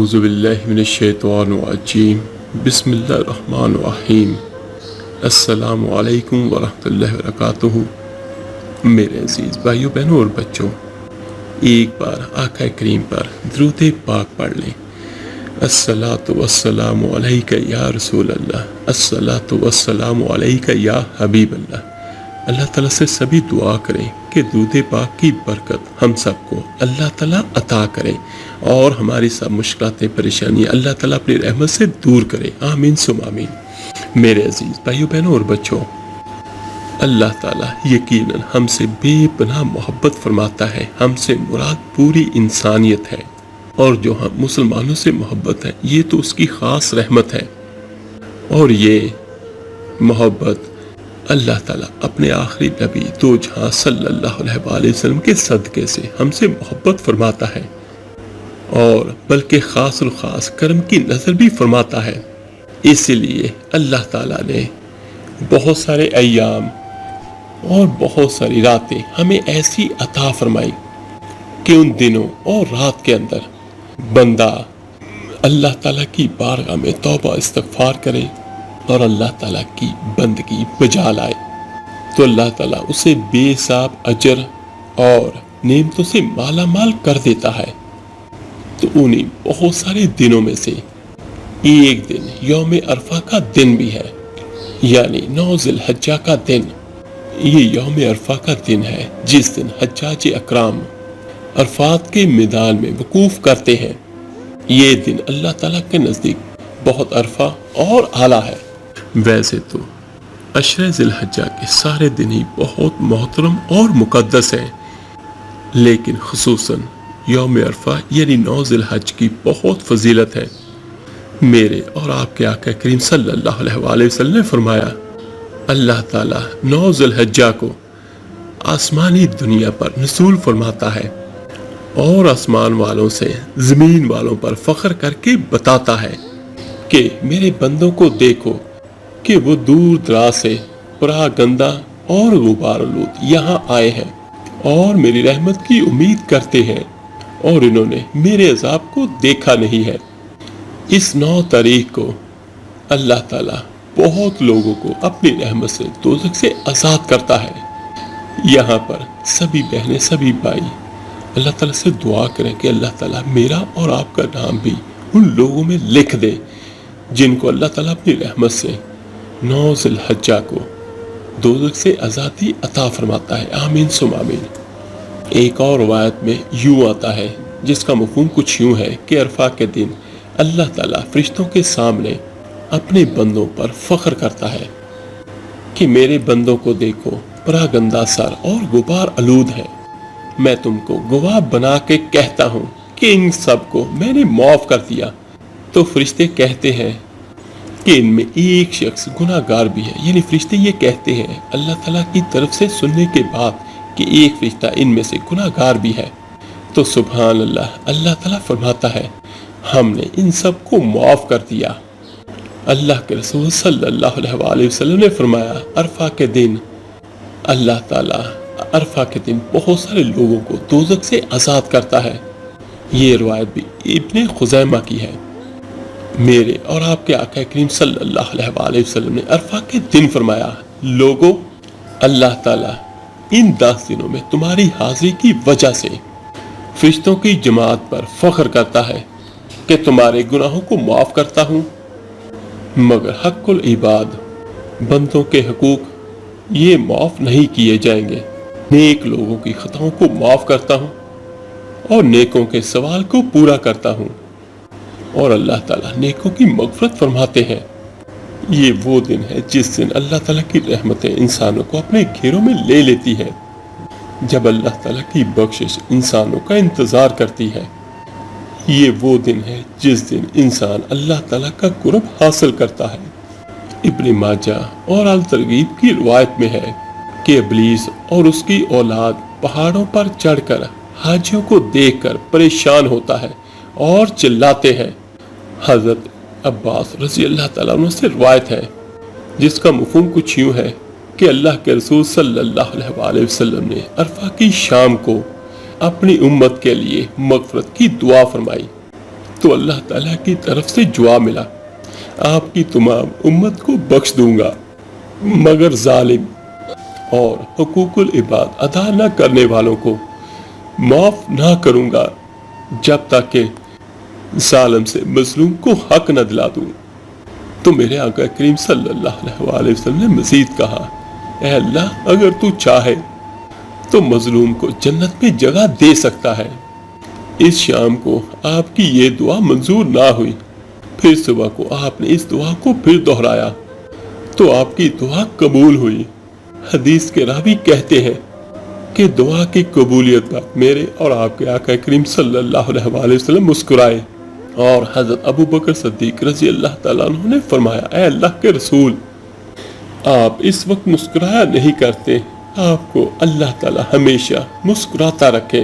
اعوذ باللہ من الشیطان الرجیم بسم اللہ الرحمن الرحیم السلام علیکم ورحمۃ اللہ وبرکاتہ۔ میرے عزیز بھائیوں بہنوں اور بچوں، ایک بار آقا کریم پر درود پاک پڑھ لیں۔ الصلاۃ والسلام علیک یا رسول اللہ، الصلاۃ والسلام علیک یا حبیب اللہ۔ اللہ تعالیٰ سے سبھی دعا کریں کہ درود پاک کی برکت ہم سب کو اللہ تعالیٰ عطا کرے اور ہماری سب مشکلات پریشانیاں اللہ تعالیٰ اپنی رحمت سے دور کرے، آمین ثم آمین۔ میرے عزیز بھائیوں بہنوں اور بچوں، اللہ تعالیٰ یقیناً ہم سے بے پناہ محبت فرماتا ہے۔ ہم سے مراد پوری انسانیت ہے، اور جو ہم مسلمانوں سے محبت ہے یہ تو اس کی خاص رحمت ہے، اور یہ محبت اللہ تعالیٰ اپنے آخری نبی دو جہاں صلی اللہ علیہ وآلہ وسلم کے صدقے سے ہم سے محبت فرماتا ہے، اور بلکہ خاص الخاص کرم کی نظر بھی فرماتا ہے۔ اس لیے اللہ تعالیٰ نے بہت سارے ایام اور بہت ساری راتیں ہمیں ایسی عطا فرمائی کہ ان دنوں اور رات کے اندر بندہ اللہ تعالیٰ کی بارگاہ میں توبہ استغفار کرے اور اللہ تعالیٰ کی بندگی بجا لائے، تو اللہ تعالیٰ اسے بے حساب اجر اور نعمتوں سے مالا مال کر دیتا ہے۔ تو انہیں بہت سارے دنوں میں سے ایک دن یوم عرفہ کا دن بھی ہے، یعنی 9 ذی الحجہ کا دن۔ یہ یوم عرفہ کا دن ہے جس دن حجاج اکرام عرفات کے میدان میں وقوف کرتے ہیں۔ یہ دن اللہ تعالیٰ کے نزدیک بہت عرفہ اور اعلیٰ ہے۔ ویسے تو عشرہ ذی الحجہ کے سارے دن ہی بہت محترم اور مقدس ہیں، لیکن خصوصاً یوم عرفہ یعنی 9 ذی الحجہ کی بہت فضیلت ہے۔ میرے اور آپ کے آقا کریم صلی اللہ علیہ وآلہ وسلم نے فرمایا، اللہ تعالیٰ 9 ذی الحجہ کو آسمانی دنیا پر نزول فرماتا ہے اور آسمان والوں سے زمین والوں پر فخر کر کے بتاتا ہے کہ میرے بندوں کو دیکھو کہ وہ دور دراز سے پراگندہ اور غبار آلود یہاں آئے ہیں اور میری رحمت کی امید کرتے ہیں، اور انہوں نے میرے عذاب کو دیکھا نہیں ہے۔ اس 9 تاریخ کو اللہ تعالیٰ بہت لوگوں کو اپنی رحمت سے دوزخ سے آزاد کرتا ہے۔ یہاں پر سبھی بہنیں سبھی بھائی اللہ تعالیٰ سے دعا کریں کہ اللہ تعالیٰ میرا اور آپ کا نام بھی ان لوگوں میں لکھ دے جن کو اللہ تعالیٰ اپنی رحمت سے 9 ذی الحجہ کو دوزخ سے آزادی عطا فرماتا ہے، آمین ثم آمین۔ ایک اور روایت میں یوں آتا ہے جس کا مفہوم کچھ یوں ہے کہ عرفہ کے دن اللہ تعالیٰ فرشتوں کے سامنے اپنے بندوں پر فخر کرتا ہے کہ میرے بندوں کو دیکھو، پراگندہ سر اور غبار آلود ہے۔ میں تم کو گواہ بنا کے کہتا ہوں کہ ان سب کو میں نے معاف کر دیا۔ تو فرشتے کہتے ہیں کہ ان میں ایک شخص گناہ گار بھی ہے، یعنی فرشتے یہ کہتے ہیں اللہ تعالیٰ کی طرف سے سننے کے بعد کہ ایک فرشتہ ان میں سے گناہ گار بھی ہے، تو سبحان اللہ، اللہ تعالیٰ فرماتا ہے ہم نے ان سب کو معاف کر دیا۔ اللہ کے رسول صلی اللہ علیہ وآلہ وسلم نے فرمایا، عرفہ کے دن اللہ تعالیٰ عرفہ کے دن بہت سارے لوگوں کو دوزخ سے آزاد کرتا ہے۔ یہ روایت بھی ابن خزیمہ کی ہے۔ میرے اور آپ کے آقا کریم صلی اللہ علیہ وآلہ وسلم نے عرفہ کے دن فرمایا، لوگوں، اللہ تعالیٰ ان 10 دنوں میں تمہاری حاضری کی وجہ سے فرشتوں کی جماعت پر فخر کرتا ہے کہ تمہارے گناہوں کو معاف کرتا ہوں، مگر حق العباد بندوں کے حقوق یہ معاف نہیں کیے جائیں گے۔ نیک لوگوں کی خطاؤں کو معاف کرتا ہوں اور نیکوں کے سوال کو پورا کرتا ہوں، اور اللہ تعالیٰ نیکوں کی مغفرت فرماتے ہیں۔ یہ وہ دن ہے جس دن اللہ تعالیٰ کی رحمتیں انسانوں کو اپنے گھیروں میں لے لیتی ہے، جب اللہ تعالیٰ کی بخشش انسانوں کا انتظار کرتی ہے۔ یہ وہ دن ہے جس دن انسان اللہ تعالیٰ کا قرب حاصل کرتا ہے۔ ابن ماجہ اور الترغیب کی روایت میں ہے کہ ابلیس اور اس کی اولاد پہاڑوں پر چڑھ کر حاجیوں کو دیکھ کر پریشان ہوتا ہے اور چلاتے ہیں۔ حضرت عباس رضی اللہ تعالیٰ عنہ سے روایت ہے جس کا مفہوم کچھ یوں ہے کہ اللہ کے رسول صلی اللہ علیہ وآلہ وسلم نے عرفہ کی شام کو اپنی امت کے لیے مغفرت کی دعا فرمائی تو اللہ تعالیٰ کی طرف سے جواب ملا، آپ کی تمام امت کو بخش دوں گا مگر ظالم اور حقوق العباد ادا نہ کرنے والوں کو معاف نہ کروں گا جب تک کہ ظالم سے مظلوم کو حق نہ دلا دوں۔ تو میرے آقا کریم صلی اللہ علیہ وسلم نے مزید کہا، اے اللہ اگر تو چاہے تو مظلوم کو جنت میں جگہ دے سکتا ہے۔ اس شام کو آپ کی یہ دعا منظور نہ ہوئی، پھر صبح کو آپ نے اس دعا کو پھر دہرایا تو آپ کی دعا قبول ہوئی۔ حدیث کے راوی کہتے ہیں کہ دعا کی قبولیت پر میرے اور آپ کے آقا کریم صلی اللہ علیہ وسلم مسکرائے، اور حضرت ابو بکر صدیق رضی اللہ تعالیٰ عنہ نے فرمایا، اے اللہ کے رسول، آپ اس وقت مسکرایا نہیں کرتے، آپ کو اللہ تعالیٰ ہمیشہ مسکراتا رکھے۔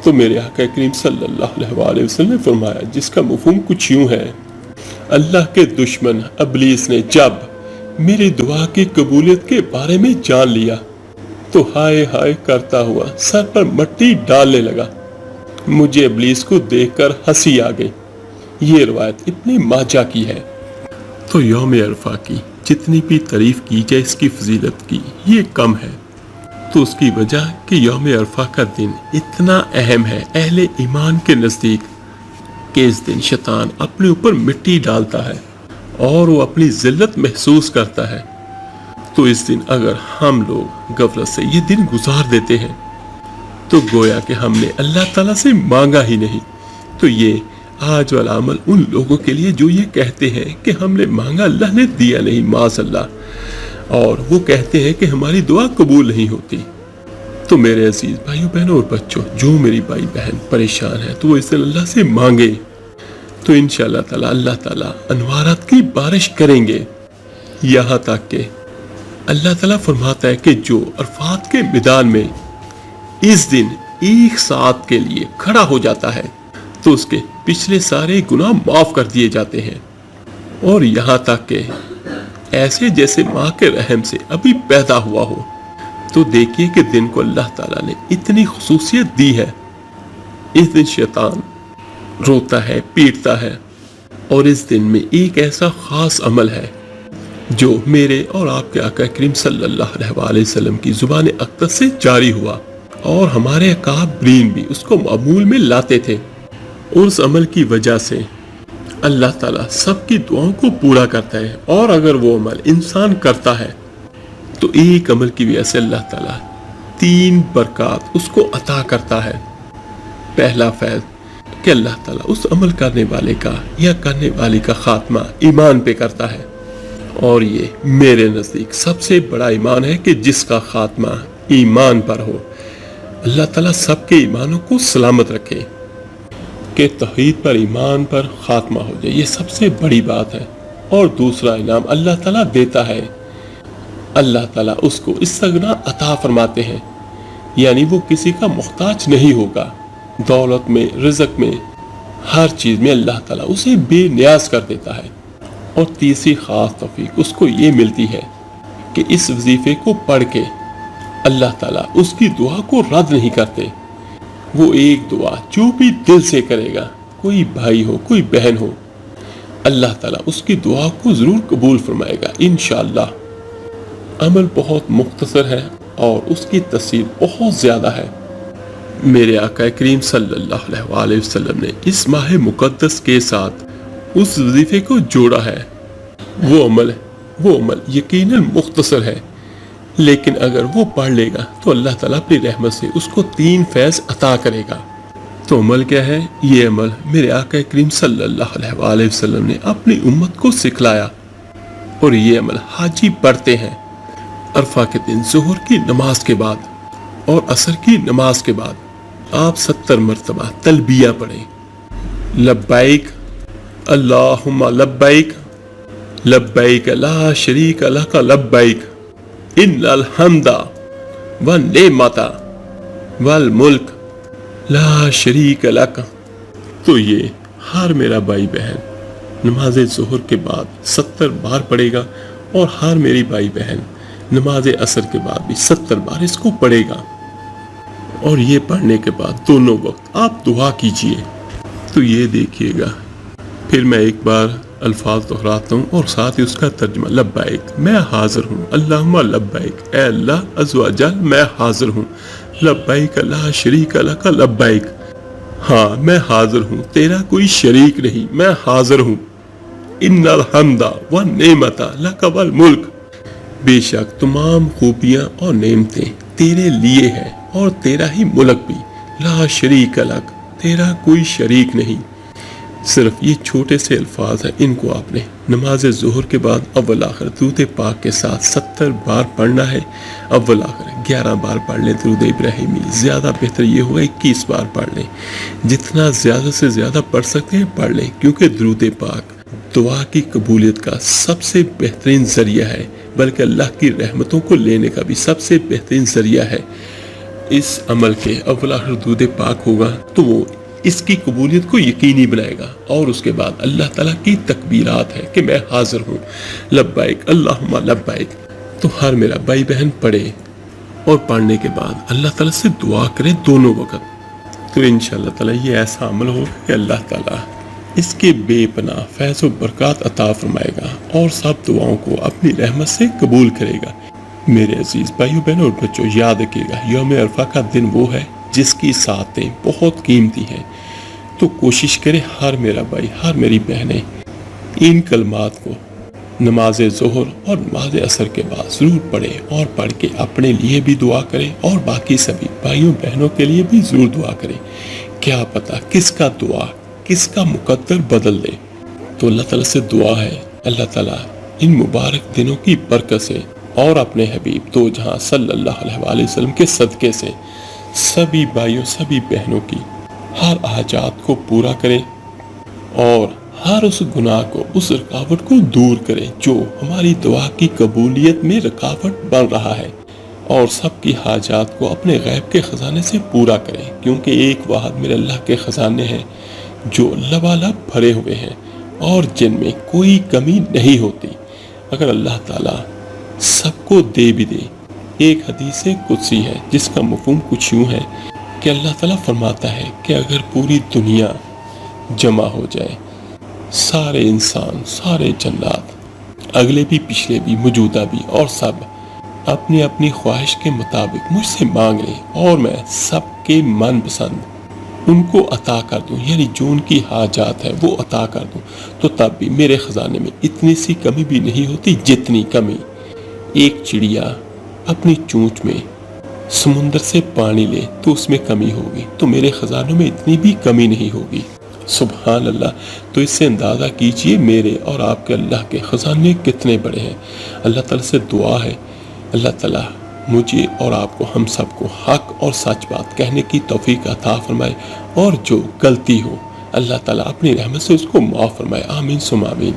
تو میرے آقا کریم صلی اللہ علیہ وسلم نے فرمایا، جس کا مفہوم کچھ یوں ہے، اللہ کے دشمن ابلیس نے جب میری دعا کی قبولیت کے بارے میں جان لیا تو ہائے ہائے کرتا ہوا سر پر مٹی ڈالنے لگا۔ مجھے ابلیس کو دیکھ کر ہنسی آ گئی۔ یہ روایت ابن ماجہ کی ہے۔ تو یوم عرفہ کی جتنی بھی تعریف کی جائے اس کی فضیلت کی یہ کم ہے، تو اس کی وجہ کہ یوم عرفہ کا دن اتنا اہم ہے اہل ایمان کے نزدیک کہ اس دن شیطان اپنے اوپر مٹی ڈالتا ہے اور وہ اپنی ذلت محسوس کرتا ہے۔ تو اس دن اگر ہم لوگ غفلت سے یہ دن گزار دیتے ہیں تو گویا کہ ہم نے اللہ تعالیٰ سے مانگا ہی نہیں۔ تو یہ آج والا عمل ان لوگوں کے لیے جو یہ کہتے ہیں کہ ہم نے مانگا اللہ نے دیا نہیں، معاذ اللہ، اور وہ کہتے ہیں کہ ہماری دعا قبول نہیں ہوتی۔ تو میرے عزیز بھائیوں بہنوں اور بچوں، جو میری بھائی بہن پریشان ہے تو وہ اس دن اللہ سے مانگے تو انشاءاللہ تعالی اللہ تعالیٰ انوارات کی بارش کریں گے، یہاں تک کہ اللہ تعالیٰ فرماتا ہے کہ جو عرفات کے میدان میں اس دن ایک ساتھ کے لیے کھڑا ہو جاتا ہے تو اس کے پچھلے سارے گناہ معاف کر دیے جاتے ہیں، اور یہاں تک کہ ایسے جیسے ماں کے رحم سے ابھی پیدا ہوا ہو۔ تو دیکھیے کہ دن کو اللہ تعالیٰ نے اتنی خصوصیت دی ہے۔ اس دن شیطان روتا ہے، پیٹتا ہے، اور اس دن میں ایک ایسا خاص عمل ہے جو میرے اور آپ کے آقا کریم صلی اللہ علیہ وسلم کی زبان اقدس سے جاری ہوا، اور ہمارے اکابرین بھی اس کو معمول میں لاتے تھے، اور اس عمل کی وجہ سے اللہ تعالیٰ سب کی دعاؤں کو پورا کرتا ہے۔ اور اگر وہ عمل انسان کرتا ہے تو ایک عمل کی وجہ سے اللہ تعالیٰ 3 برکات اس کو عطا کرتا ہے۔ پہلا فیض کہ اللہ تعالیٰ اس عمل کرنے والے کا یا کرنے والی کا خاتمہ ایمان پہ کرتا ہے، اور یہ میرے نزدیک سب سے بڑا ایمان ہے کہ جس کا خاتمہ ایمان پر ہو۔ اللہ تعالیٰ سب کے ایمانوں کو سلامت رکھے کہ توحید پر ایمان پر خاتمہ ہو جائے، یہ سب سے بڑی بات ہے۔ اور دوسرا انعام اللہ تعالیٰ دیتا ہے، اللہ تعالیٰ اس کو استغنا عطا فرماتے ہیں، یعنی وہ کسی کا محتاج نہیں ہوگا، دولت میں، رزق میں، ہر چیز میں اللہ تعالیٰ اسے بے نیاز کر دیتا ہے۔ اور تیسری خاص توفیق اس کو یہ ملتی ہے کہ اس وظیفے کو پڑھ کے اللہ تعالیٰ اس کی دعا کو رد نہیں کرتے۔ وہ ایک دعا جو بھی دل سے کرے گا، کوئی بھائی ہو کوئی بہن ہو، اللہ تعالیٰ اس کی دعا کو ضرور قبول فرمائے گا انشاءاللہ۔ عمل بہت مختصر ہے اور اس کی تفصیل بہت زیادہ ہے۔ میرے آقا کریم صلی اللہ علیہ وسلم نے اس ماہ مقدس کے ساتھ اس وظیفے کو جوڑا ہے۔ وہ عمل یقیناً مختصر ہے، لیکن اگر وہ پڑھ لے گا تو اللہ تعالیٰ اپنی رحمت سے اس کو 3 فیض عطا کرے گا۔ تو عمل کیا ہے؟ یہ عمل میرے آقا کریم صلی اللہ علیہ وسلم نے اپنی امت کو سکھلایا، اور یہ عمل حاجی پڑھتے ہیں عرفہ کے دن ظہر کی نماز کے بعد اور عصر کی نماز کے بعد۔ آپ 70 مرتبہ تلبیہ پڑھیں، لبیک اللہم لبیک لبیک لا شریک لک لبیک ان الحمد والنعمت والملک لا شریک لک۔ تو یہ ہر میرا بھائی بہن نماز ظہر کے بعد 70 بار پڑھے گا، اور ہر میری بھائی بہن نماز عصر کے بعد بھی 70 بار اس کو پڑھے گا۔ اور یہ پڑھنے کے بعد دونوں وقت آپ دعا کیجئے تو یہ دیکھیے گا، پھر میں ایک بار الفاظ دہراتا ہوں اور ساتھ ہی اس کا ترجمہ، لبیک میں حاضر ہوں، اللہم لبیک، اے اللہ عز و جل میں حاضر ہوں، لبیک لا شریک لک لبیک، ہاں میں حاضر ہوں، تیرا کوئی شریک نہیں، میں حاضر ہوں، ان الحمد والنعمت لک والملک، بے شک تمام خوبیاں اور نعمتیں تیرے لیے ہیں اور تیرا ہی ملک بھی، لا شریک لک، تیرا کوئی شریک نہیں۔ صرف یہ چھوٹے سے الفاظ ہیں، ان کو آپ نے نماز ظہر کے بعد اول آخر درود پاک کے ساتھ 70 بار پڑھنا ہے۔ اول آخر 11 بار پڑھ لیں درود ابراہیمی، زیادہ بہتر یہ ہوگا 21 بار پڑھ لیں، جتنا زیادہ سے زیادہ پڑھ سکتے ہیں پڑھ لیں، کیونکہ درود پاک دعا کی قبولیت کا سب سے بہترین ذریعہ ہے، بلکہ اللہ کی رحمتوں کو لینے کا بھی سب سے بہترین ذریعہ ہے۔ اس عمل کے اول آخر درود پاک ہوگا تو وہ اس کی قبولیت کو یقینی بنائے گا، اور اس کے بعد اللہ تعالیٰ کی تکبیرات ہے کہ میں حاضر ہوں، لبیک اللہم لبیک، تو ہر میرا بھائی بہن پڑھے، اور پڑھنے کے بعد اللہ تعالیٰ سے دعا کرے دونوں وقت، تو انشاءاللہ تعالیٰ یہ ایسا عمل ہوگا کہ اللہ تعالیٰ اس کے بے پناہ فیض و برکات عطا فرمائے گا اور سب دعاؤں کو اپنی رحمت سے قبول کرے گا۔ میرے عزیز بھائیو بہنوں اور بچوں، یاد رکھیے گا یوم عرفہ کا دن وہ ہے جس کی ساعتیں بہت قیمتی ہیں، تو کوشش کرے ہر میرا بھائی ہر میری بہنیں ان کلمات کو نماز ظہر اور نماز عصر کے بعد ضرور پڑھے، اور پڑھ کے اپنے لیے بھی دعا کرے اور باقی سبھی بھائیوں بہنوں کے لیے بھی ضرور دعا کرے، کیا پتہ کس کا دعا کس کا مقدر بدل دے۔ تو اللہ تعالیٰ سے دعا ہے اللہ تعالیٰ ان مبارک دنوں کی برکت سے اور اپنے حبیب دو جہاں صلی اللہ علیہ وآلہ وسلم کے صدقے سے سبھی بھائیوں سبھی بہنوں کی ہر حاجات کو پورا کرے، اور ہر اس گناہ کو اس رکاوٹ کو دور کرے جو ہماری دعا کی قبولیت میں رکاوٹ بن رہا ہے، اور سب کی حاجات کو اپنے غیب کے خزانے سے پورا کرے، کیونکہ ایک واحد میرے اللہ کے خزانے ہیں جو لبالب بھرے ہوئے ہیں اور جن میں کوئی کمی نہیں ہوتی۔ اگر اللہ تعالیٰ سب کو دے بھی دے، ایک حدیث قدسی ہے جس کا مفہوم کچھ یوں ہے کہ اللہ تعالیٰ فرماتا ہے کہ اگر پوری دنیا جمع ہو جائے، سارے انسان سارے جنات، اگلے بھی پچھلے بھی موجودہ بھی، اور سب اپنی اپنی خواہش کے مطابق مجھ سے مانگ لیں اور میں سب کے من پسند ان کو عطا کر دوں، یعنی جو ان کی حاجات ہے وہ عطا کر دوں، تو تب بھی میرے خزانے میں اتنی سی کمی بھی نہیں ہوتی جتنی کمی ایک چڑیا اپنی چونچ میں سمندر سے پانی لے تو اس میں کمی ہوگی، تو میرے خزانوں میں اتنی بھی کمی نہیں ہوگی۔ سبحان اللہ۔ تو اس سے اندازہ کیجئے میرے اور آپ کے اللہ کے خزانے کتنے بڑے ہیں۔ اللہ تعالیٰ سے دعا ہے اللہ تعالیٰ مجھے اور آپ کو ہم سب کو حق اور سچ بات کہنے کی توفیق عطا فرمائے، اور جو غلطی ہو اللہ تعالیٰ اپنی رحمت سے اس کو معاف فرمائے، آمین ثم آمین۔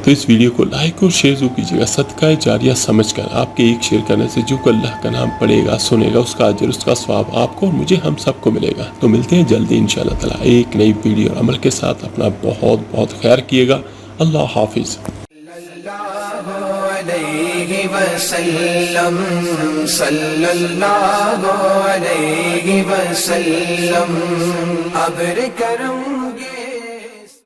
تو اس ویڈیو کو لائک اور شیئر ضرور کیجیے گا، صدقہ جاریہ سمجھ کر آپ کے ایک شیئر کرنے سے جو اللہ کا نام پڑھے گا سنے گا اس کا اجر اس کا ثواب آپ کو اور مجھے ہم سب کو ملے گا۔ تو ملتے ہیں جلدی انشاءاللہ تعالیٰ ایک نئی ویڈیو اور عمل کے ساتھ، اپنا بہت بہت خیر کیے گا، اللہ حافظ۔ صلی اللہ علیہ وسلم ابر کرم